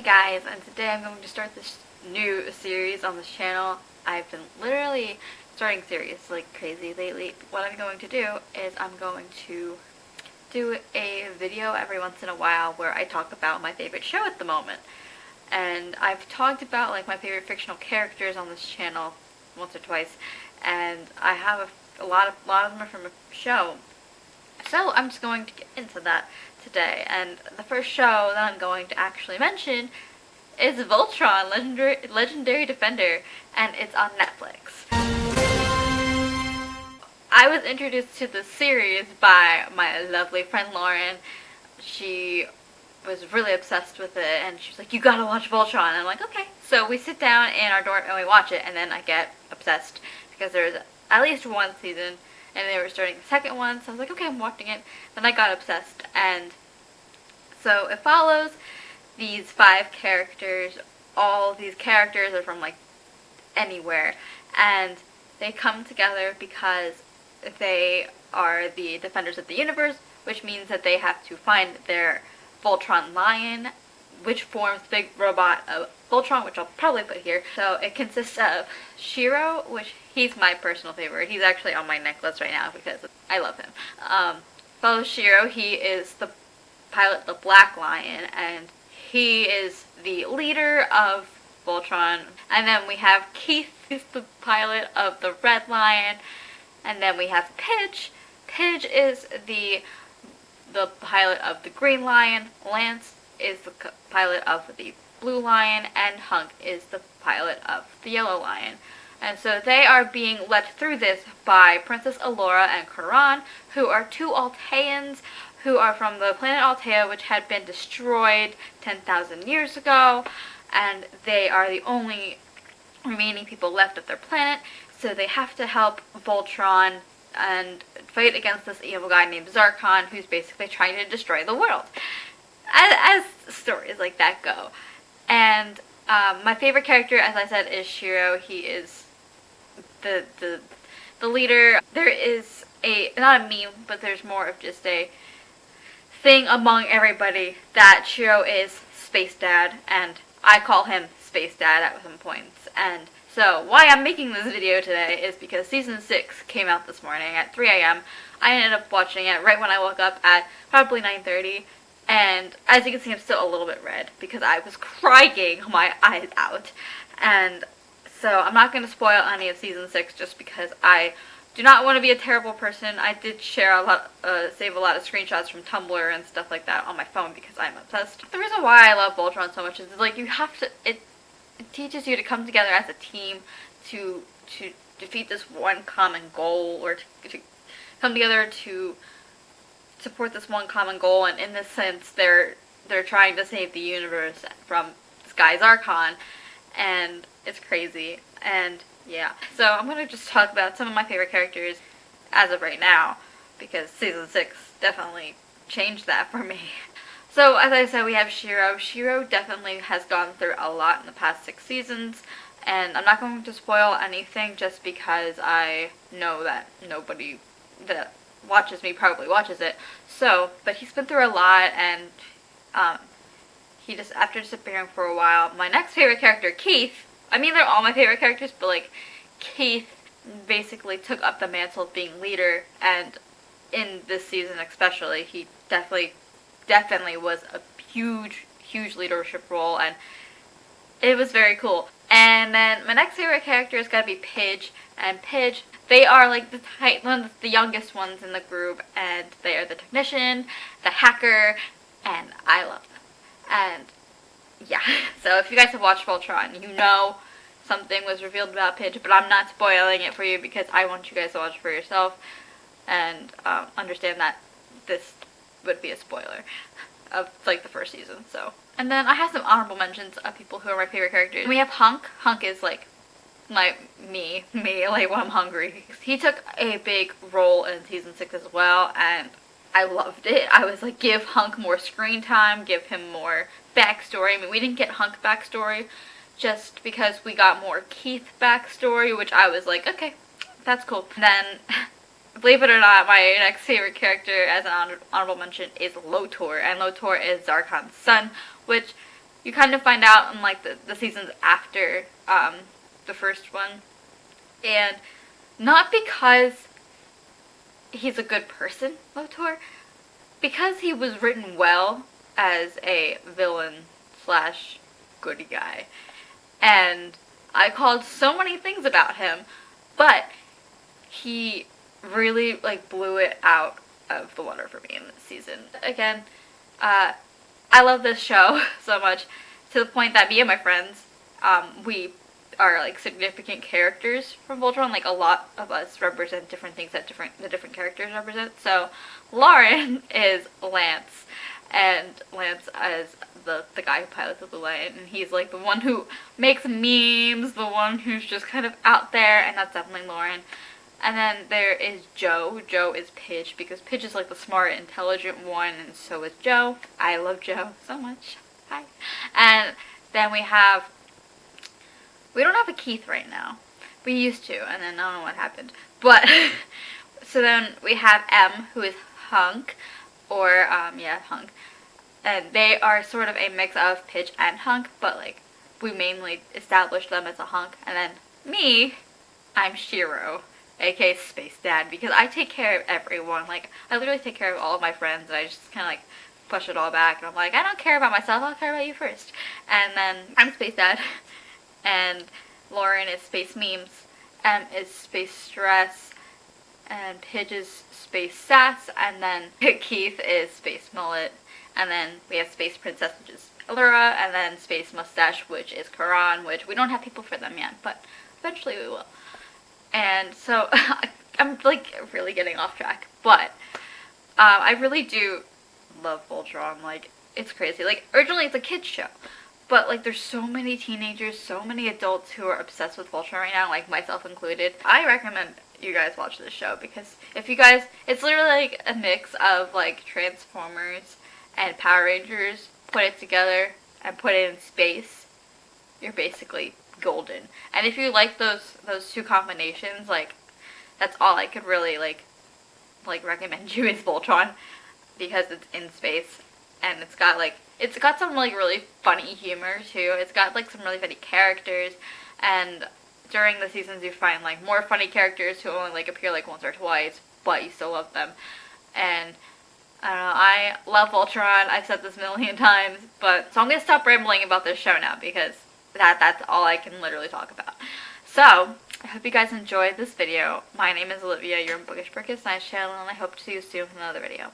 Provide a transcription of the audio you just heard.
guys, and today I'm going to start this new series on this channel. I've been literally starting series like crazy lately. What I'm going to do is I'm going to do a video every once in a while where I talk about my favorite show at the moment. And I've talked about like my favorite fictional characters on this channel once or twice, and I have a lot of them are from a show. So I'm just going to get into that today, and the first show that I'm going to actually mention is Voltron, Legendary Defender, and it's on Netflix. I was introduced to this series by my lovely friend Lauren. She was really obsessed with it, and she was like, "You gotta watch Voltron." And I'm like, okay. So we sit down in our dorm and we watch it, and then I get obsessed because there's at least one season and they were starting the second one, so I was like, okay, I'm watching it. Then I got obsessed, and so it follows these 5 characters. All these characters are from like anywhere, and they come together because they are the defenders of the universe, which means that they have to find their Voltron lion, which forms the big robot of Voltron, which I'll probably put here. So it consists of Shiro, which he's my personal favorite. He's actually on my necklace right now because I love him. Follow Shiro. He is the pilot, the Black Lion, and he is the leader of Voltron. And then we have Keith, who's the pilot of the Red Lion. And then we have Pidge. Pidge is the pilot of the Green Lion. Lance is the pilot of the Blue Lion, and Hunk is the pilot of the Yellow Lion. And so they are being led through this by Princess Allura and Karan, who are 2 Alteans who are from the planet Altea, which had been destroyed 10,000 years ago, and they are the only remaining people left of their planet. So they have to help Voltron and fight against this evil guy named Zarkon, who's basically trying to destroy the world. As stories like that go. And my favorite character, as I said, is Shiro. He is the leader. There is not a meme, but there's more of just a thing among everybody that Shiro is Space Dad, and I call him Space Dad at some points. And so why I'm making this video today is because season 6 came out this morning at 3 a.m. I ended up watching it right when I woke up at probably 9:30. And as you can see, I'm still a little bit red because I was crying my eyes out. And so I'm not going to spoil any of season 6 just because I do not want to be a terrible person. I did share save a lot of screenshots from Tumblr and stuff like that on my phone because I'm obsessed. The reason why I love Voltron so much is like you have to, it teaches you to come together as a team to defeat this one common goal, or to come together to support this one common goal. And in this sense, they're trying to save the universe from this guy Zarkon, and it's crazy. And yeah, so I'm gonna just talk about some of my favorite characters as of right now, because season 6 definitely changed that for me. So as I said, we have Shiro. Shiro definitely has gone through a lot in the past 6 seasons, and I'm not going to spoil anything just because I know that nobody that watches me probably watches it. So, but he's been through a lot, and he just, after disappearing for a while, my next favorite character, Keith, I mean they're all my favorite characters, but like Keith basically took up the mantle of being leader, and in this season especially, he definitely was a huge leadership role, and it was very cool. And then my next favorite character is gotta be Pidge, and Pidge, they are like the youngest ones in the group, and they are the technician, the hacker, and I love them. And yeah, so if you guys have watched Voltron, you know something was revealed about Pidge, but I'm not spoiling it for you because I want you guys to watch for yourself and understand that this would be a spoiler of like the first season. So, and then I have some honorable mentions of people who are my favorite characters. We have Hunk. Hunk is like me like when I'm hungry. He took a big role in season 6 as well, and I loved it. I was like, give Hunk more screen time, give him more backstory. I mean, we didn't get Hunk backstory just because we got more Keith backstory, which I was like, okay, that's cool. And then, believe it or not, my next favorite character as an honorable mention is Lotor, and Lotor is Zarkon's son, which you kind of find out in like the seasons after the first one. And not because he's a good person, Lotor, because he was written well as a villain slash goody guy. And I called so many things about him, but he really like blew it out of the water for me in this season. Again, I love this show so much, to the point that me and my friends, we are like significant characters from Voltron. Like a lot of us represent different things that the different characters represent. So Lauren is Lance, and Lance is the guy who pilots the Blue Light, and he's like the one who makes memes, the one who's just kind of out there, and that's definitely Lauren. And then there is Joe. Joe is Pidge, because Pidge is like the smart, intelligent one, and so is Joe. I love Joe so much. Hi. And then we don't have a Keith right now. We used to, and then I don't know what happened. But, so then we have M, who is Hunk, or, Hunk. And they are sort of a mix of Pidge and Hunk, but like, we mainly established them as a Hunk. And then me, I'm Shiro, aka Space Dad, because I take care of everyone. Like, I literally take care of all of my friends, and I just kind of like push it all back, and I'm like, I don't care about myself, I'll care about you first. And then I'm Space Dad, and Lauren is Space Memes, M is Space Stress, and Pidge is Space Sass, and then Keith is Space Mullet, and then we have Space Princess, which is Allura, and then Space Mustache, which is Karan, which we don't have people for them yet, but eventually we will. And so, I'm like really getting off track, but I really do love Voltron. Like, it's crazy. Like, originally it's a kid's show, but like there's so many teenagers, so many adults who are obsessed with Voltron right now, like myself included. I recommend you guys watch this show, because if you guys, it's literally like a mix of like Transformers and Power Rangers, put it together and put it in space. You're basically golden. And if you like those two combinations, like, that's all I could really like recommend you is Voltron, because it's in space, and it's got some like really funny humor too. It's got like some really funny characters, and during the seasons you find like more funny characters who only like appear like once or twice, but you still love them. And I don't know, I love Voltron. I've said this a million times, but so I'm gonna stop rambling about this show now, because that's all I can literally talk about. So I hope you guys enjoyed this video. My name is Olivia, you're in Bookish Burkish Nice channel, and I hope to see you soon with another video.